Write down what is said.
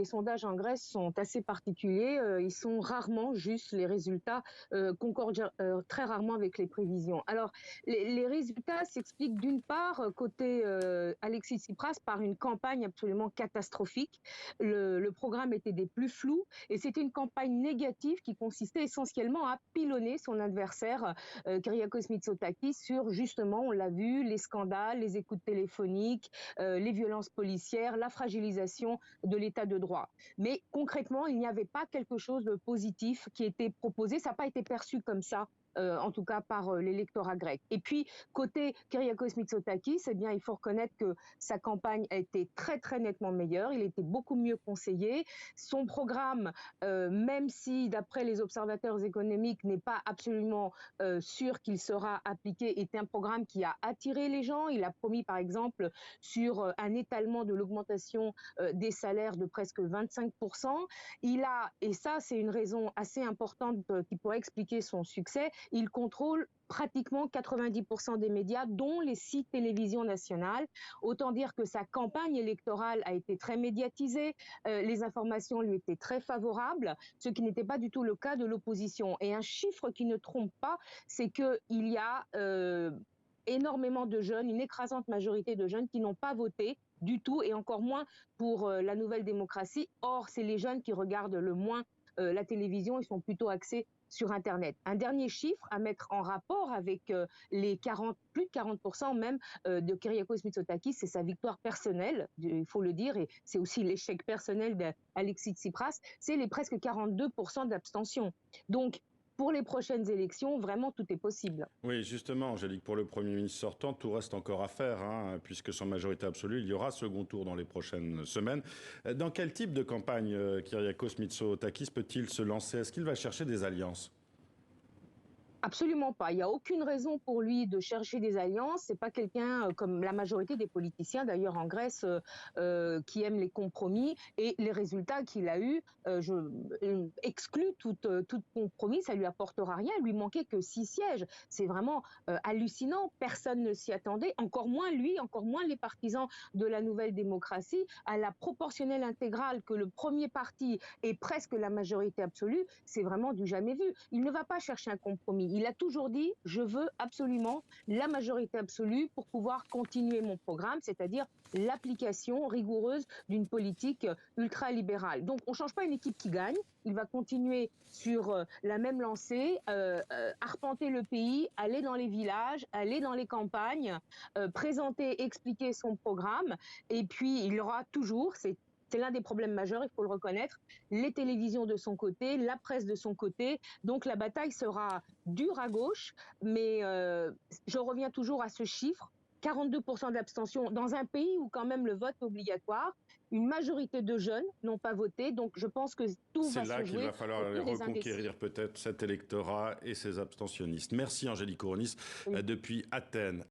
les sondages en Grèce sont assez particuliers. Ils sont rarement justes, les résultats concordent très rarement avec les prévisions. Alors, les résultats s'expliquent d'une part, côté Alexis Tsipras, par une campagne absolument catastrophique. Le programme était des plus flous et c'était une campagne négative qui consistait essentiellement à pilonner son adversaire, Kyriakos Mitsotakis, sur justement, on l'a vu, les scandales, les écoutes téléphoniques, les violences policières, la fragilisation de l'état de droit. Mais concrètement, il n'y avait pas quelque chose de positif qui était proposé. Ça n'a pas été perçu comme ça. En tout cas par l'électorat grec. Et puis, côté Kyriakos Mitsotakis, eh bien, il faut reconnaître que sa campagne a été très, très nettement meilleure. Il était beaucoup mieux conseillé. Son programme, même si, d'après les observateurs économiques, n'est pas absolument sûr qu'il sera appliqué, est un programme qui a attiré les gens. Il a promis, par exemple, sur un étalement de l'augmentation des salaires de presque 25%. Il a, et ça, c'est une raison assez importante qui pourrait expliquer son succès, il contrôle pratiquement 90% des médias, dont les 6 télévisions nationales. Autant dire que sa campagne électorale a été très médiatisée, les informations lui étaient très favorables, ce qui n'était pas du tout le cas de l'opposition. Et un chiffre qui ne trompe pas, c'est qu'il y a énormément de jeunes, une écrasante majorité de jeunes qui n'ont pas voté du tout, et encore moins pour la Nouvelle Démocratie. Or, c'est les jeunes qui regardent le moins la télévision, ils sont plutôt axés sur Internet. Un dernier chiffre à mettre en rapport avec les 40, plus de 40% même de Kyriakos Mitsotakis, c'est sa victoire personnelle, il faut le dire, et c'est aussi l'échec personnel d'Alexis Tsipras, c'est les presque 42% d'abstention. Donc, pour les prochaines élections, vraiment, tout est possible. Oui, justement, Angélique, pour le Premier ministre sortant, tout reste encore à faire, hein, puisque sans majorité absolue, il y aura second tour dans les prochaines semaines. Dans quel type de campagne Kyriakos Mitsotakis peut-il se lancer? Est-ce qu'il va chercher des alliances? Absolument pas. Il n'y a aucune raison pour lui de chercher des alliances. C'est pas quelqu'un comme la majorité des politiciens, d'ailleurs en Grèce, qui aime les compromis. Et les résultats qu'il a eus, excluent tout compromis. Ça lui apportera rien. Il lui manquait que 6 sièges. C'est vraiment hallucinant. Personne ne s'y attendait. Encore moins lui, encore moins les partisans de la Nouvelle Démocratie. À la proportionnelle intégrale que le premier parti ait presque la majorité absolue, c'est vraiment du jamais vu. Il ne va pas chercher un compromis. Il a toujours dit « je veux absolument la majorité absolue pour pouvoir continuer mon programme », c'est-à-dire l'application rigoureuse d'une politique ultralibérale. Donc on ne change pas une équipe qui gagne, il va continuer sur la même lancée, arpenter le pays, aller dans les villages, aller dans les campagnes, présenter, expliquer son programme, et puis il y aura toujours, c'est l'un des problèmes majeurs, il faut le reconnaître, les télévisions de son côté, la presse de son côté. Donc la bataille sera dure à gauche, mais je reviens toujours à ce chiffre. 42% d'abstention dans un pays où quand même le vote est obligatoire. Une majorité de jeunes n'ont pas voté, donc je pense que tout C'est va se là qu'il va jouer falloir autour des indécis. reconquérir peut-être cet électorat et ses abstentionnistes. Merci Angélique Kouronis Oui. depuis Athènes.